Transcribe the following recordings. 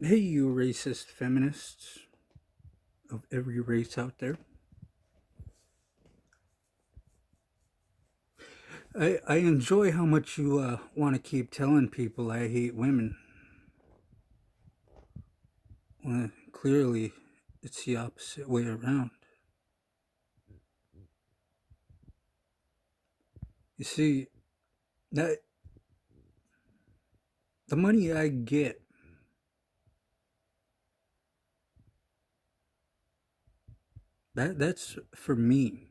Hey, you racist feminists of every race out there. I enjoy how much you want to keep telling people I hate women. When clearly it's the opposite way around. You see, that the money I get, that's for me.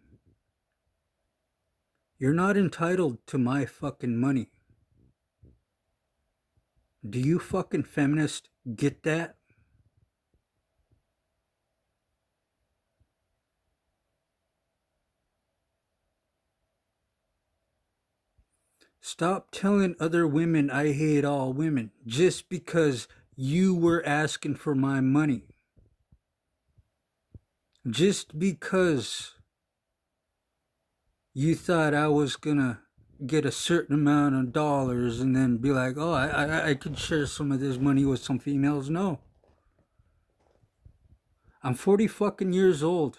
You're not entitled to my fucking money. Do you fucking feminists get that? Stop telling other women I hate all women just because you were asking for my money. Just because you thought I was gonna get a certain amount of dollars and then be like, oh, I could share some of this money with some females. No. I'm 40 fucking years old.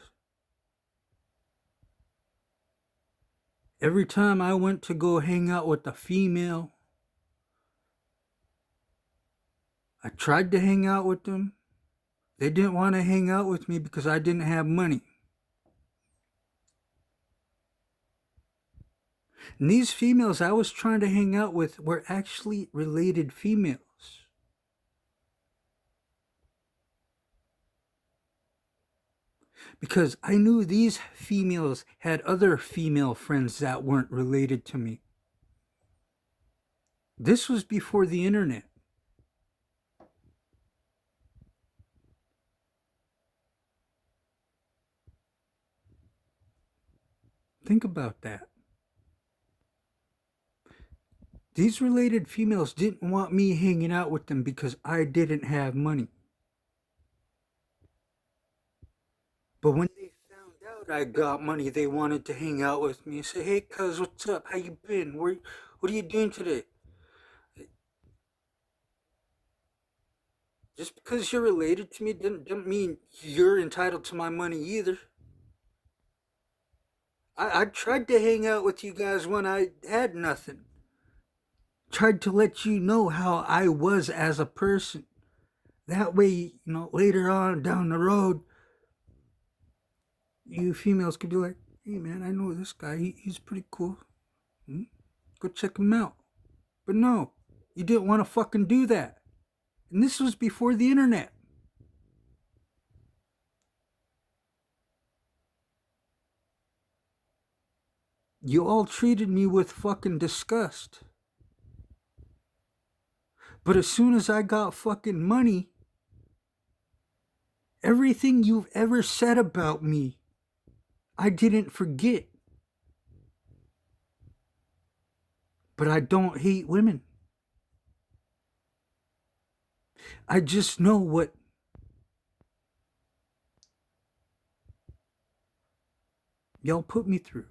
Every time I went to go hang out with a female, I tried to hang out with them. They didn't want to hang out with me because I didn't have money. And these females I was trying to hang out with were actually related females. Because I knew these females had other female friends that weren't related to me. This was before the internet. Think about that. These related females didn't want me hanging out with them because I didn't have money. But when they found out I got money, they wanted to hang out with me and say, "Hey, cuz, what's up? How you been? What are you doing today?" Just because you're related to me doesn't mean you're entitled to my money either. I tried to hang out with you guys when I had nothing. Tried to let you know how I was as a person. That way, later on down the road, you females could be like, hey man, I know this guy. He's pretty cool. Hmm? Go check him out. But no, you didn't want to fucking do that. And this was before the internet. You all treated me with fucking disgust. But as soon as I got fucking money, everything you've ever said about me, I didn't forget. But I don't hate women. I just know what y'all put me through.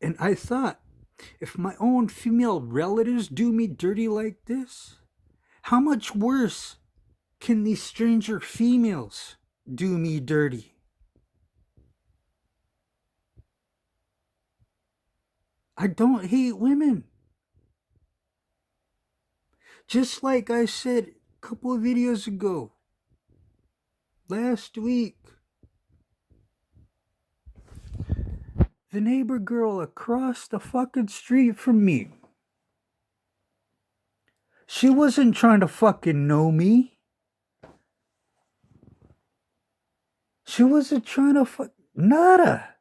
And I thought, if my own female relatives do me dirty like this, how much worse can these stranger females do me dirty? I don't hate women. Just like I said a couple of videos ago, last week, the neighbor girl across the fucking street from me, she wasn't trying to fucking know me. She wasn't trying to nada.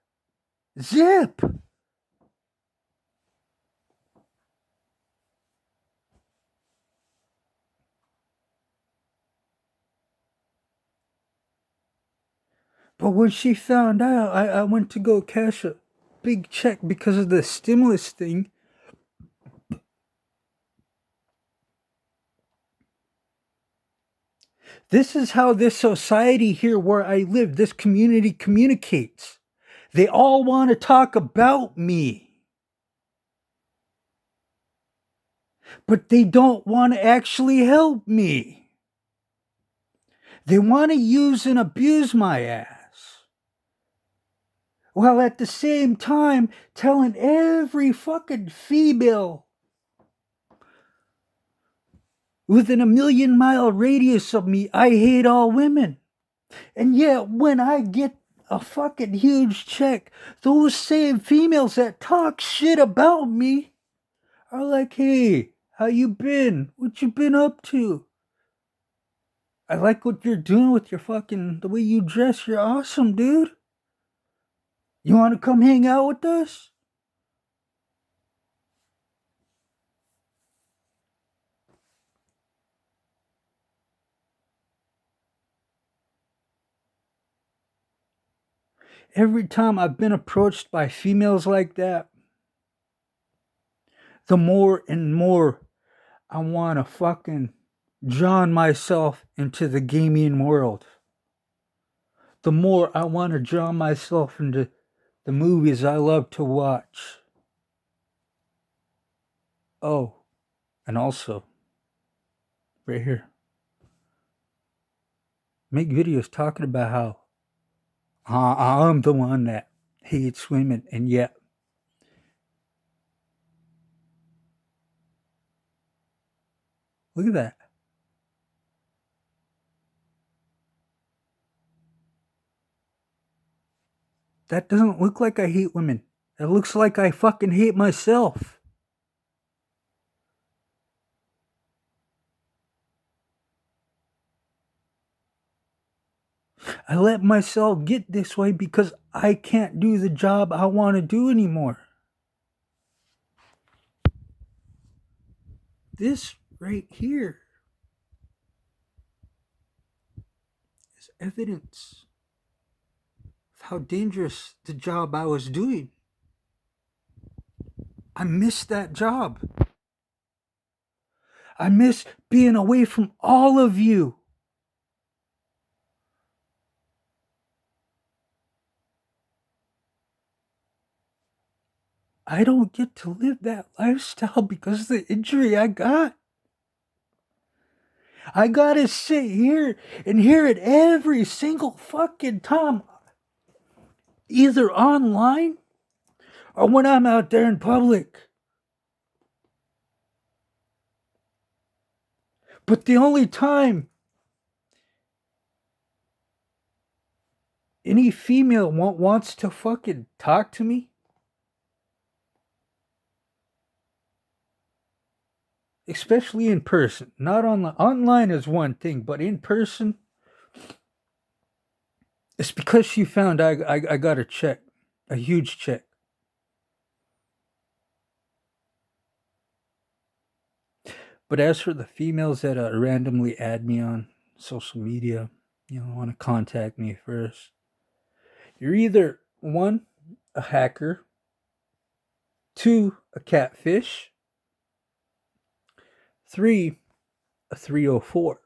Zip. But when she found out, I went to go cash a big check because of the stimulus thing. This is how this society here where I live, this community communicates. They all want to talk about me. but they don't want to actually help me. They want to use and abuse my ass, while at the same time telling every fucking female within a 1,000,000 radius of me I hate all women. And yet when I get a fucking huge check, those same females that talk shit about me are like, hey, how you been? What you been up to? I like what you're doing with your fucking, the way you dress. You're awesome, dude. You want to come hang out with us? Every time I've been approached by females like that, the more and more I want to fucking drown myself into the gaming world. The more I want to drown myself into the movies I love to watch. Oh, and also, right here, make videos talking about how I'm the one that hates women, and yet look at that. That doesn't look like I hate women. It looks like I fucking hate myself. I let myself get this way because I can't do the job I want to do anymore. This right here is evidence of how dangerous the job I was doing. I miss that job. I miss being away from all of you. I don't get to live that lifestyle because of the injury I got. I gotta sit here and hear it every single fucking time, either online or when I'm out there in public. But the only time any female wants to fucking talk to me, especially in person, not online. Online is one thing, but in person, it's because she found I got a check, a huge check. But as for the females that randomly add me on social media, want to contact me first, you're either one, a hacker, two, a catfish, three, a 304.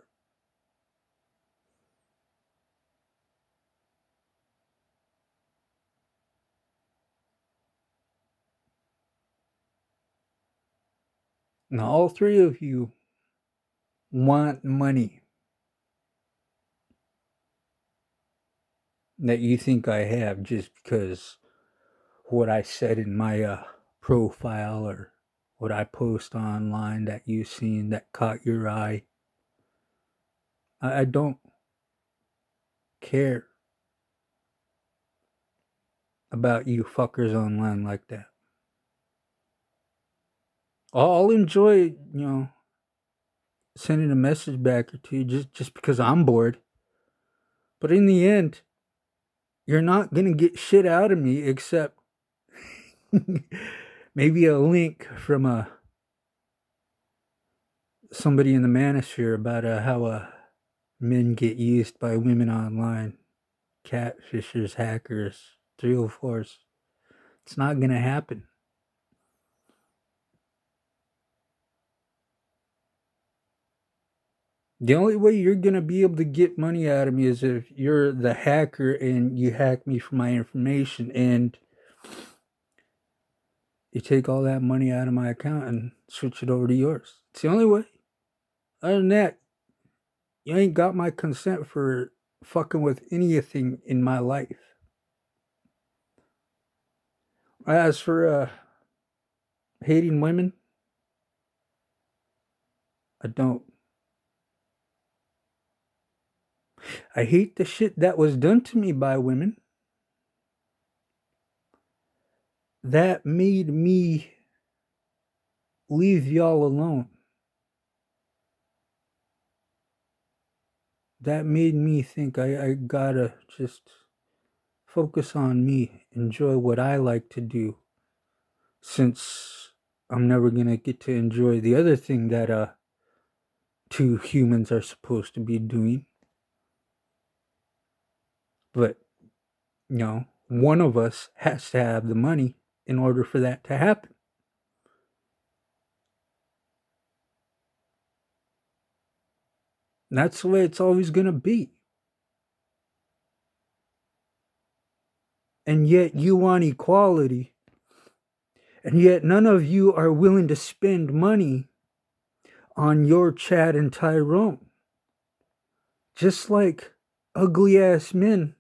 Now, all three of you want money that you think I have just because what I said in my profile or what I post online that you've seen that caught your eye. I don't care about you fuckers online like that. I'll enjoy, sending a message back or two just because I'm bored. But in the end, you're not going to get shit out of me except maybe a link from somebody in the manosphere about how men get used by women online. Catfishers, hackers, 304s. It's not going to happen. The only way you're going to be able to get money out of me is if you're the hacker and you hack me for my information. And You take all that money out of my account and switch it over to yours. It's the only way. Other than that, you ain't got my consent for fucking with anything in my life. As for hating women, I don't. I hate the shit that was done to me by women. That made me leave y'all alone. That made me think I gotta just focus on me, enjoy what I like to do, since I'm never gonna get to enjoy the other thing that two humans are supposed to be doing. But, one of us has to have the money in order for that to happen. And that's the way it's always gonna be. And yet you want equality, and yet none of you are willing to spend money on your Chad and Tyrone. Just like ugly ass men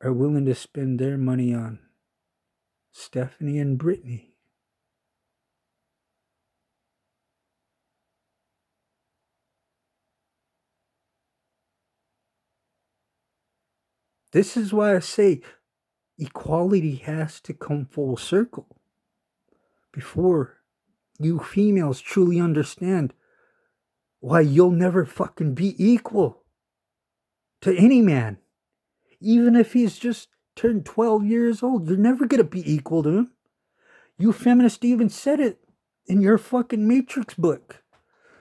are willing to spend their money on Stephanie and Brittany. This is why I say equality has to come full circle before you females truly understand why you'll never fucking be equal to any man. Even if he's just turned 12 years old, you're never gonna be equal to him. You feminists even said it in your fucking Matrix book.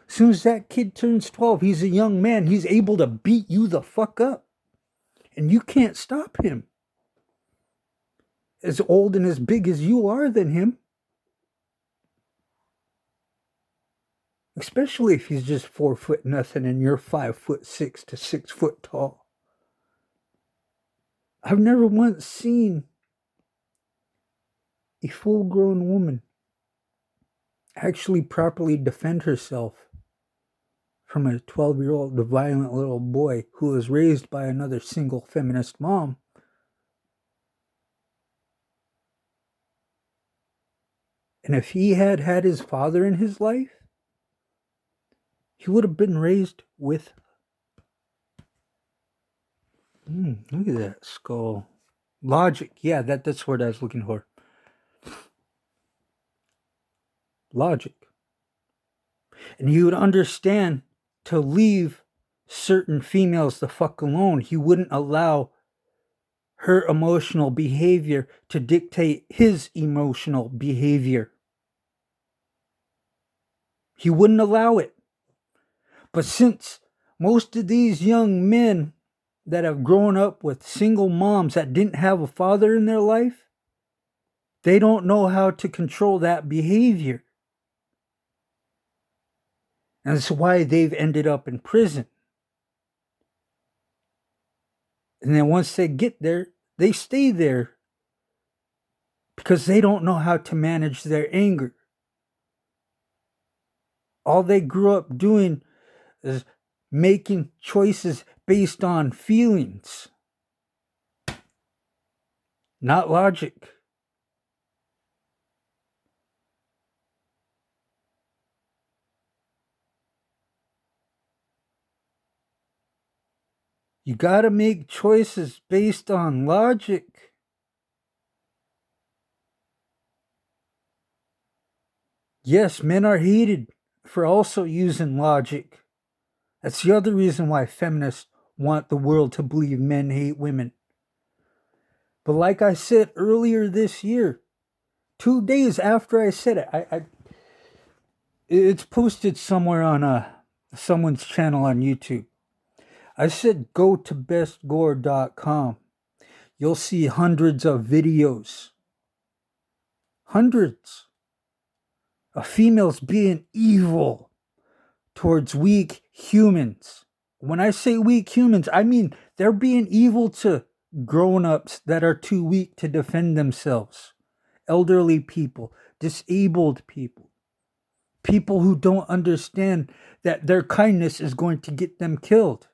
As soon as that kid turns 12, he's a young man. He's able to beat you the fuck up. And you can't stop him. As old and as big as you are than him. Especially if he's just 4 foot nothing and you're 5'6" to 6 foot tall. I've never once seen a full-grown woman actually properly defend herself from a 12-year-old violent little boy who was raised by another single feminist mom. And if he had had his father in his life, he would have been raised with... look at that skull. Logic. Yeah, that's what I was looking for. Logic. And he would understand to leave certain females the fuck alone. He wouldn't allow her emotional behavior to dictate his emotional behavior. He wouldn't allow it. But since most of these young men that have grown up with single moms that didn't have a father in their life, they don't know how to control that behavior. And that's why they've ended up in prison. And then once they get there, they stay there because they don't know how to manage their anger. All they grew up doing is making choices based on feelings, not logic. You gotta make choices based on logic. Yes, men are hated for also using logic. That's the other reason why feminists want the world to believe men hate women. But like I said earlier this year, 2 days after I said it, it's posted somewhere on someone's channel on YouTube. I said go to bestgore.com. You'll see hundreds of videos. Hundreds of females being evil towards weak humans. When I say weak humans, I mean They're being evil to grown-ups that are too weak to defend themselves. Elderly people, disabled people, people who don't understand that their kindness is going to get them killed.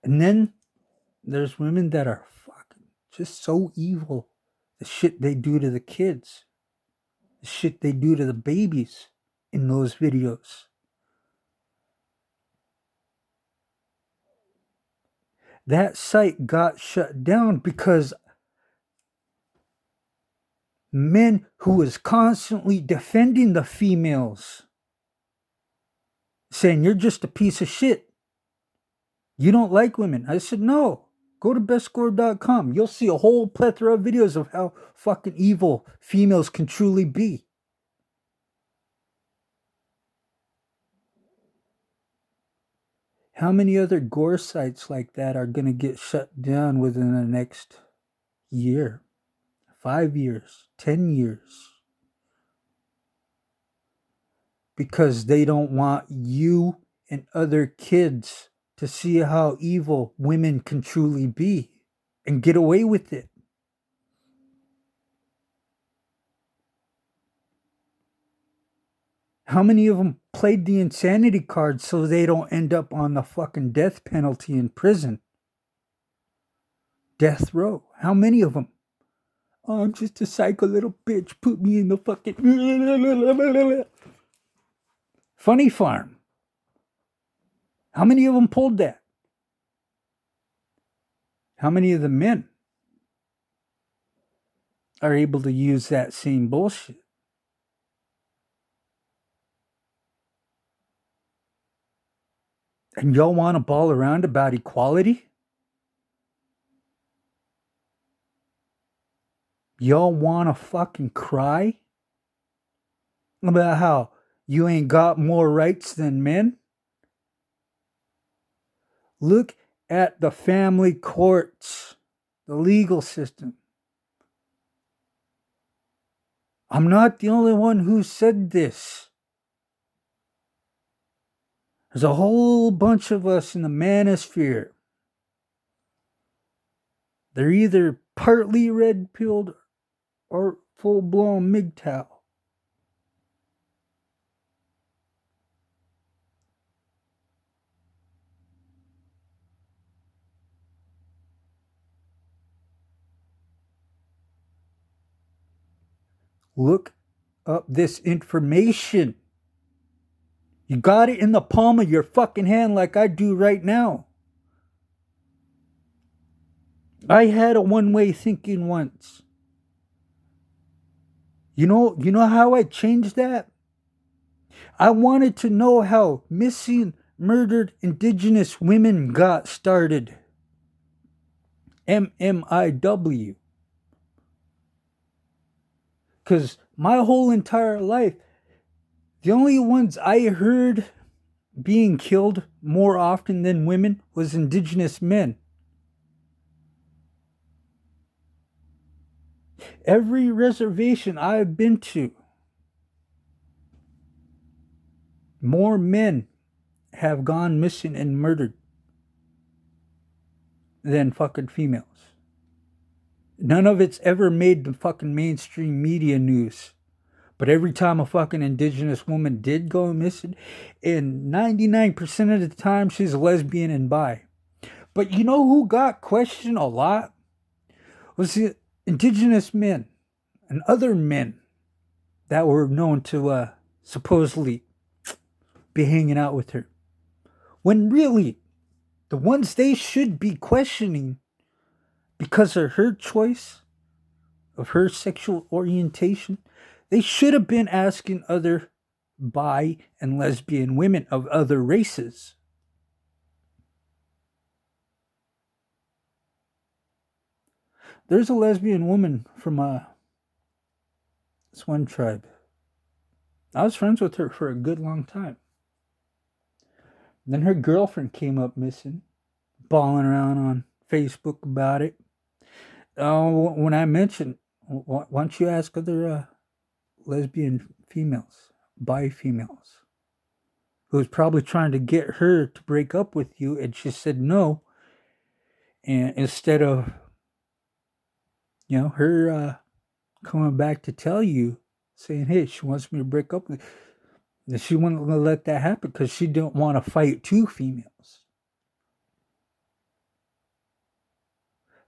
And then there's women that are fucking just so evil. The shit they do to the kids, the shit they do to the babies in those videos. That site got shut down because men who was constantly defending the females, saying, "You're just a piece of shit. You don't like women." I said, "No. Go to bestscore.com. You'll see a whole plethora of videos of how fucking evil females can truly be." How many other gore sites like that are going to get shut down within the next year, 5 years, 10 years? Because they don't want you and other kids to see how evil women can truly be and get away with it. How many of them played the insanity card so they don't end up on the fucking death penalty in prison? Death row. How many of them? "Oh, I'm just a psycho little bitch. Put me in the fucking..." Funny farm. How many of them pulled that? How many of the men are able to use that same bullshit? And y'all want to bawl around about equality? Y'all want to fucking cry about how you ain't got more rights than men? Look at the family courts, the legal system. I'm not the only one who said this. There's a whole bunch of us in the manosphere. They're either partly red-pilled or full-blown MGTOW. Look up this information. You got it in the palm of your fucking hand like I do right now. I had a one-way thinking once. You know how I changed that? I wanted to know how missing, murdered indigenous women got started. MMIW. Because my whole entire life, the only ones I heard being killed more often than women was indigenous men. Every reservation I've been to, more men have gone missing and murdered than fucking females. None of it's ever made the fucking mainstream media news. But every time a fucking indigenous woman did go missing, and 99% of the time she's a lesbian and bi. But you know who got questioned a lot? Was the indigenous men and other men that were known to supposedly be hanging out with her. When really, the ones they should be questioning because of her choice of her sexual orientation, they should have been asking other bi and lesbian women of other races. There's a lesbian woman from this one tribe. I was friends with her for a good long time. Then her girlfriend came up missing, bawling around on Facebook about it. When I mentioned, why don't you ask other lesbian females, bi females, who was probably trying to get her to break up with you, and she said no And instead of, her coming back to tell you, saying, hey, she wants me to break up with you, and she wasn't going to let that happen because she didn't want to fight two females.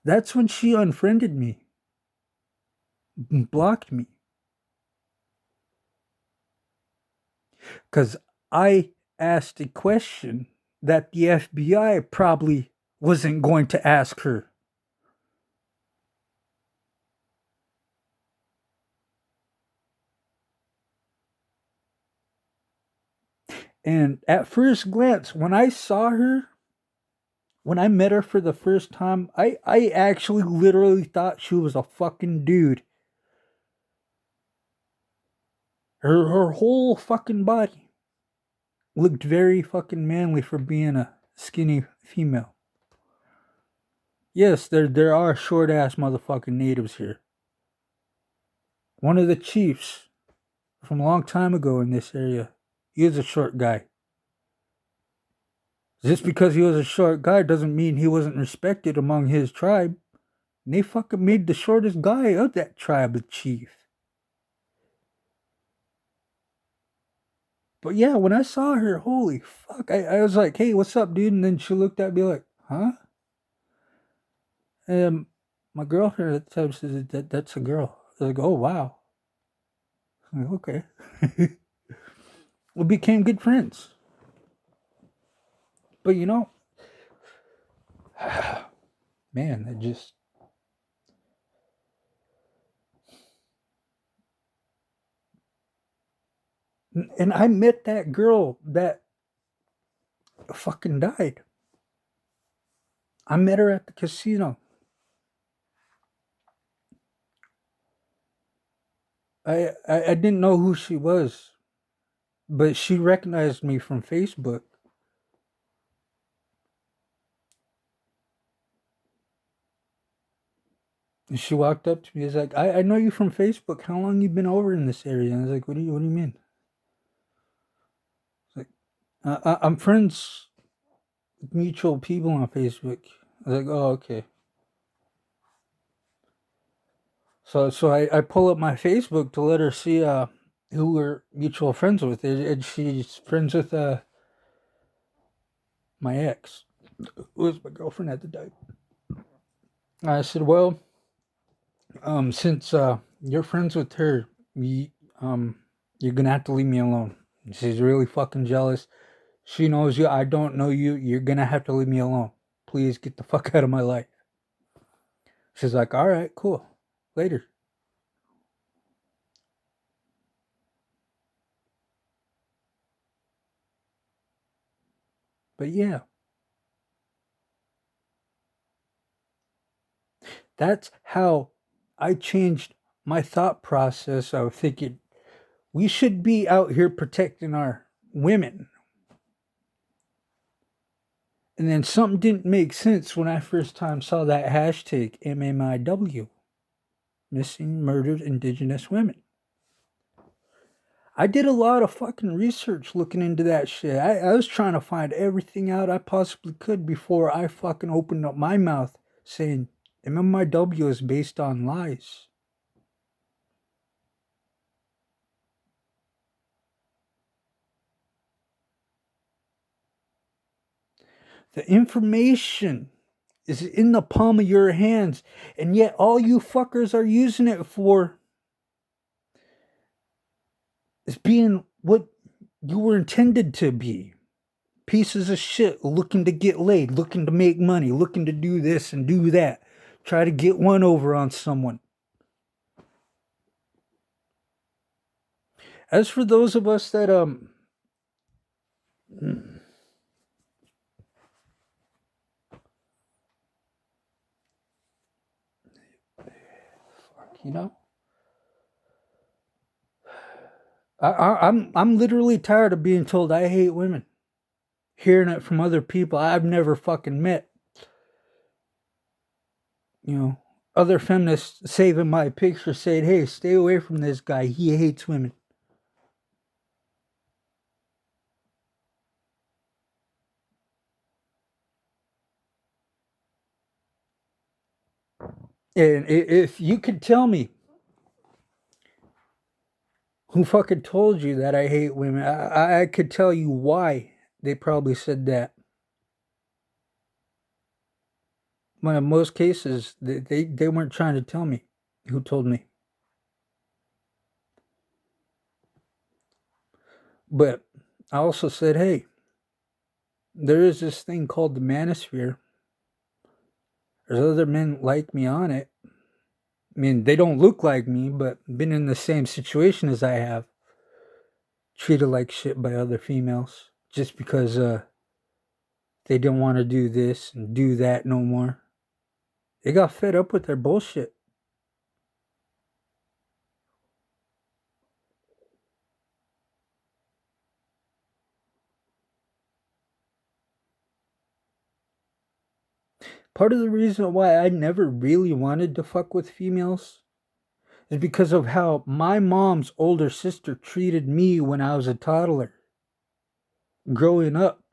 That's when she unfriended me, blocked me. Because I asked a question that the FBI probably wasn't going to ask her. And at first glance, when I saw her, when I met her for the first time, I actually literally thought she was a fucking dude. Her whole fucking body looked very fucking manly for being a skinny female. Yes, there are short ass motherfucking natives here. One of the chiefs from a long time ago in this area, he was a short guy. Just because he was a short guy doesn't mean he wasn't respected among his tribe. And they fucking made the shortest guy of that tribe a chief. But yeah, when I saw her, holy fuck, I was like, hey, what's up, dude? And then she looked at me like, huh? And my girlfriend at the time says that's a girl. I was like, oh wow. I'm like, okay. We became good friends. But man, it just and I met that girl that fucking died. I met her at the casino. I didn't know who she was, but she recognized me from Facebook. And she walked up to me. She's like, I know you from Facebook. How long you been over in this area? And I was like, what do you mean? It's like, I'm friends with mutual people on Facebook. I was like, oh, okay. So I pull up my Facebook to let her see who we're mutual friends with. And she's friends with my ex, who was my girlfriend at the time. I said, well, since you're friends with her, you're gonna have to leave me alone. She's really fucking jealous. She knows you. I don't know you. You're gonna have to leave me alone. Please get the fuck out of my life. She's like, all right, cool. Later. But yeah, that's how I changed my thought process of thinking we should be out here protecting our women. And then something didn't make sense when I first time saw that hashtag MMIW, missing murdered indigenous women. I did a lot of fucking research looking into that shit. I was trying to find everything out I possibly could before I fucking opened up my mouth saying MMIW is based on lies. The information is in the palm of your hands, and yet all you fuckers are using it for is being what you were intended to be. Pieces of shit looking to get laid, looking to make money, looking to do this and do that. Try to get one over on someone. As for those of us that you know, I'm literally tired of being told I hate women. Hearing it from other people I've never fucking met. Other feminists saving my picture saying, hey, stay away from this guy. He hates women. And if you could tell me who fucking told you that I hate women, I could tell you why they probably said that. But in most cases, they weren't trying to tell me who told me. But I also said, hey, there is this thing called the manosphere. There's other men like me on it. I mean, they don't look like me, but been in the same situation as I have. Treated like shit by other females just because they didn't want to do this and do that no more. They got fed up with their bullshit. Part of the reason why I never really wanted to fuck with females is because of how my mom's older sister treated me when I was a toddler growing up.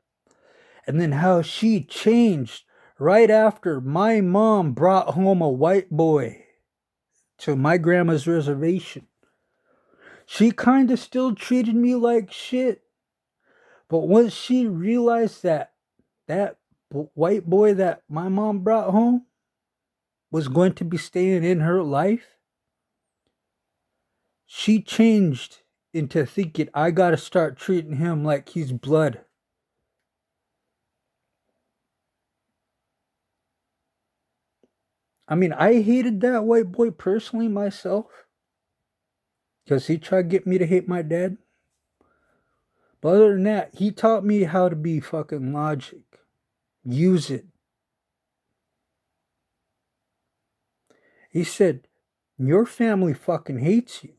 And then how she changed right after my mom brought home a white boy to my grandma's reservation. She kind of still treated me like shit. But once she realized that white boy that my mom brought home was going to be staying in her life, she changed into thinking I gotta start treating him like he's blood. I mean, I hated that white boy personally myself because he tried to get me to hate my dad. But other than that, he taught me how to be fucking logic. Use it. He said, your family fucking hates you.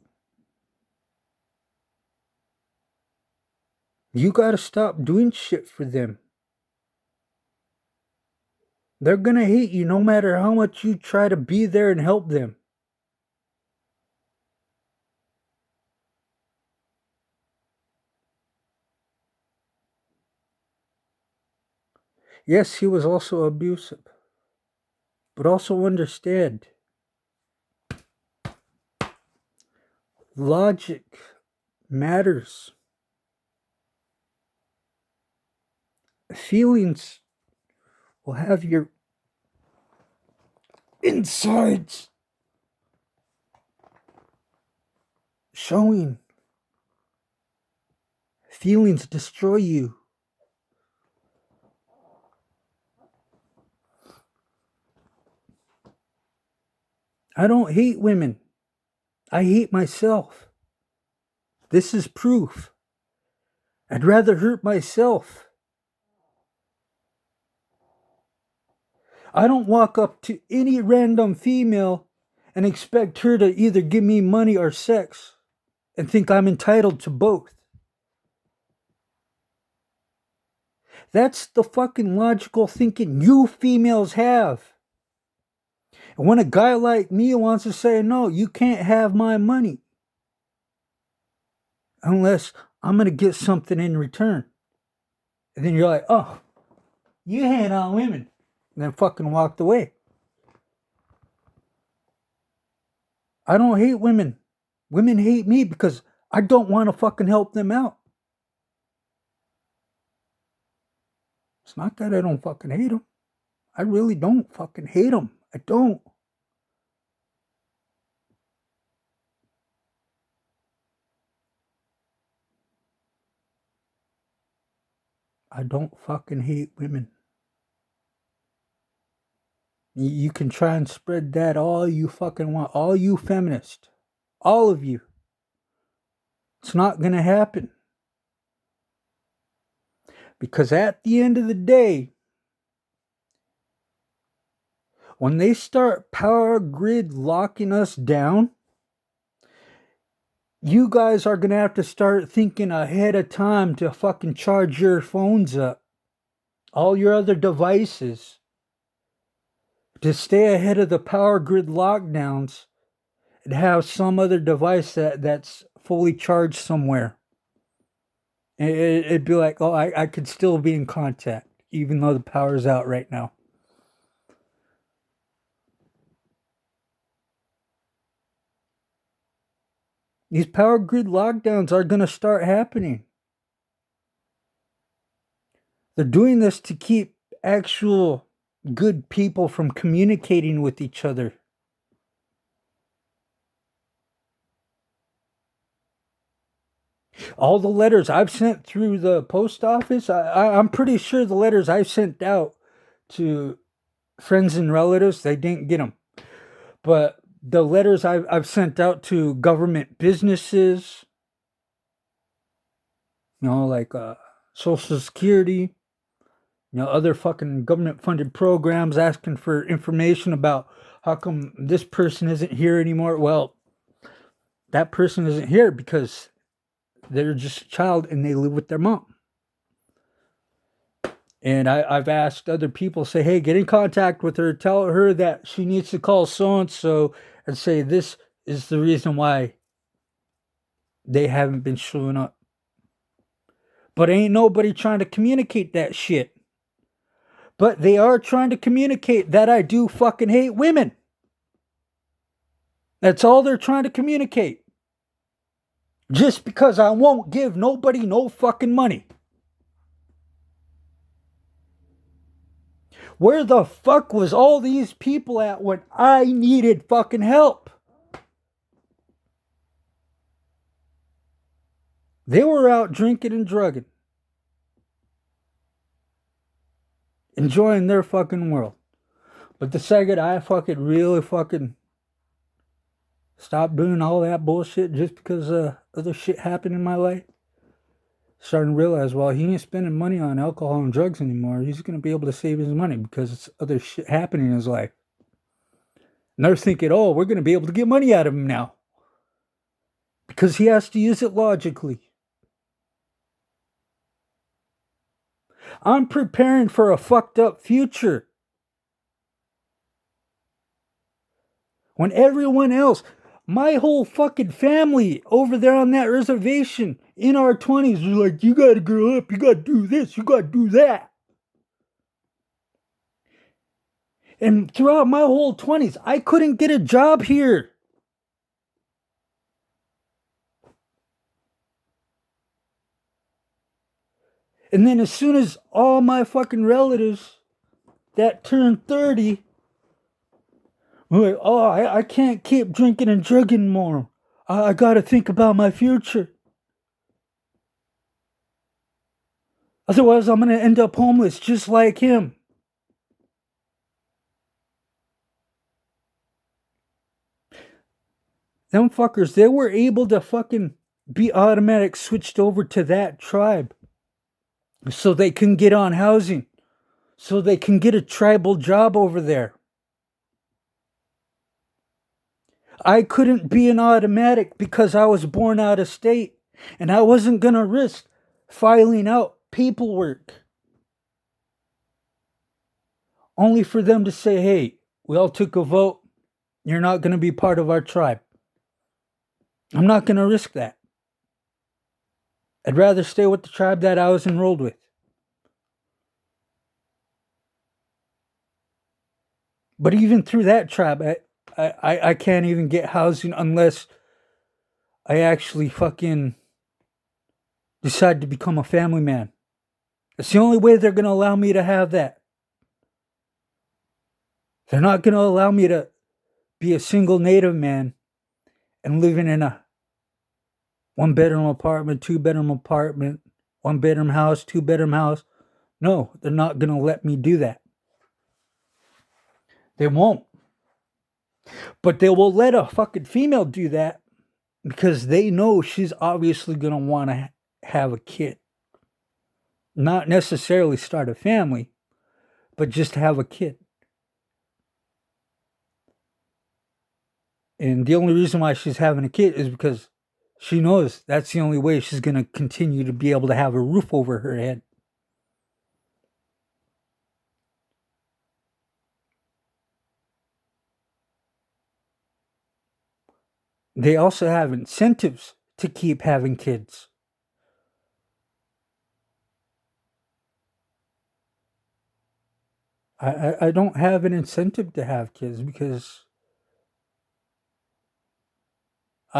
You gotta stop doing shit for them. They're gonna hate you no matter how much you try to be there and help them. Yes, he was also abusive. But also understand, logic matters. Feelings will have your insides showing. Feelings destroy you. I don't hate women. I hate myself. This is proof. I'd rather hurt myself. I don't walk up to any random female and expect her to either give me money or sex and think I'm entitled to both. That's the fucking logical thinking you females have. And when a guy like me wants to say, no, you can't have my money unless I'm going to get something in return. And then you're like, oh, you hate on women. And then fucking walked away. I don't hate women. Women hate me because I don't want to fucking help them out. It's not that I don't fucking hate them. I really don't fucking hate them. I don't. I don't fucking hate women. You can try and spread that all you fucking want. All you feminists. All of you. It's not going to happen. Because at the end of the day, when they start power grid locking us down, you guys are going to have to start thinking ahead of time to fucking charge your phones up. All your other devices. To stay ahead of the power grid lockdowns and have some other device that's fully charged somewhere. It'd be like, oh, I could still be in contact, even though the power's out right now. These power grid lockdowns are going to start happening. They're doing this to keep actual good people from communicating with each other. All the letters I've sent through the post office, I'm pretty sure the letters I've sent out to friends and relatives, they didn't get them. But the letters I've sent out to government businesses, like Social Security, other fucking government funded programs asking for information about how come this person isn't here anymore. Well, that person isn't here because they're just a child and they live with their mom. And I've asked other people, say, hey, get in contact with her, tell her that she needs to call so and so and say this is the reason why they haven't been showing up. But ain't nobody trying to communicate that shit. But they are trying to communicate that I do fucking hate women. That's all they're trying to communicate. Just because I won't give nobody no fucking money. Where the fuck was all these people at when I needed fucking help? They were out drinking and drugging. Enjoying their fucking world. But the second I fucking really fucking stopped doing all that bullshit just because other shit happened in my life, starting to realize, well, he ain't spending money on alcohol and drugs anymore. He's going to be able to save his money because it's other shit happening in his life. And they're thinking, oh, we're going to be able to get money out of him now because he has to use it logically. I'm preparing for a fucked up future. When everyone else, my whole fucking family over there on that reservation in our 20s was like, you gotta grow up, you gotta do this, you gotta do that. And throughout my whole 20s, I couldn't get a job here. And then as soon as all my fucking relatives that turned 30 were like, oh, I can't keep drinking and drugging more. I gotta think about my future. Otherwise, I'm gonna end up homeless just like him. Them fuckers, they were able to fucking be automatic switched over to that tribe so they can get on housing, so they can get a tribal job over there. I couldn't be an automatic because I was born out of state and I wasn't gonna risk filing out paperwork only for them to say, hey, we all took a vote, you're not gonna be part of our tribe. I'm not gonna risk that. I'd rather stay with the tribe that I was enrolled with. But even through that tribe, I can't even get housing unless I actually fucking decide to become a family man. It's the only way they're going to allow me to have that. They're not going to allow me to be a single native man and living in a 1-bedroom apartment, 2-bedroom apartment, 1-bedroom house, 2-bedroom house. No, they're not going to let me do that. They won't. But they will let a fucking female do that because they know she's obviously going to want to have a kid. Not necessarily start a family, but just have a kid. And the only reason why she's having a kid is because she knows that's the only way she's going to continue to be able to have a roof over her head. They also have incentives to keep having kids. I don't have an incentive to have kids because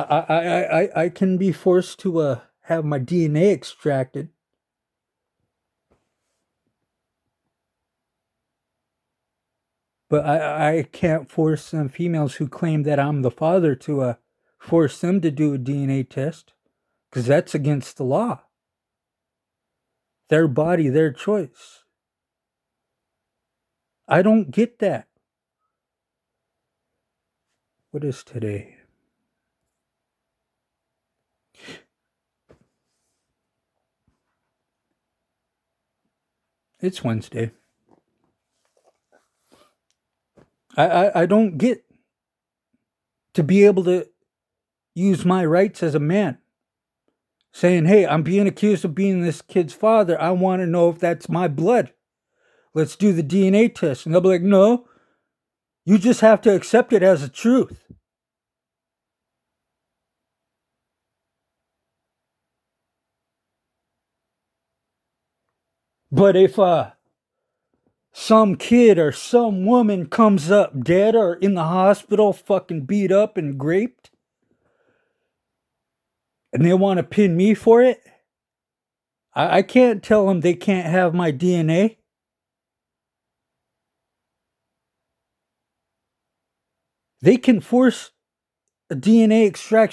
I can be forced to have my DNA extracted. But I can't force some females who claim that I'm the father to force them to do a DNA test because that's against the law. Their body, their choice. I don't get that. What is today? It's Wednesday. I don't get to be able to use my rights as a man. Saying, hey, I'm being accused of being this kid's father. I want to know if that's my blood. Let's do the DNA test. And they'll be like, no, you just have to accept it as a truth. But if some kid or some woman comes up dead or in the hospital fucking beat up and raped, and they want to pin me for it, I can't tell them they can't have my DNA. They can force a DNA extraction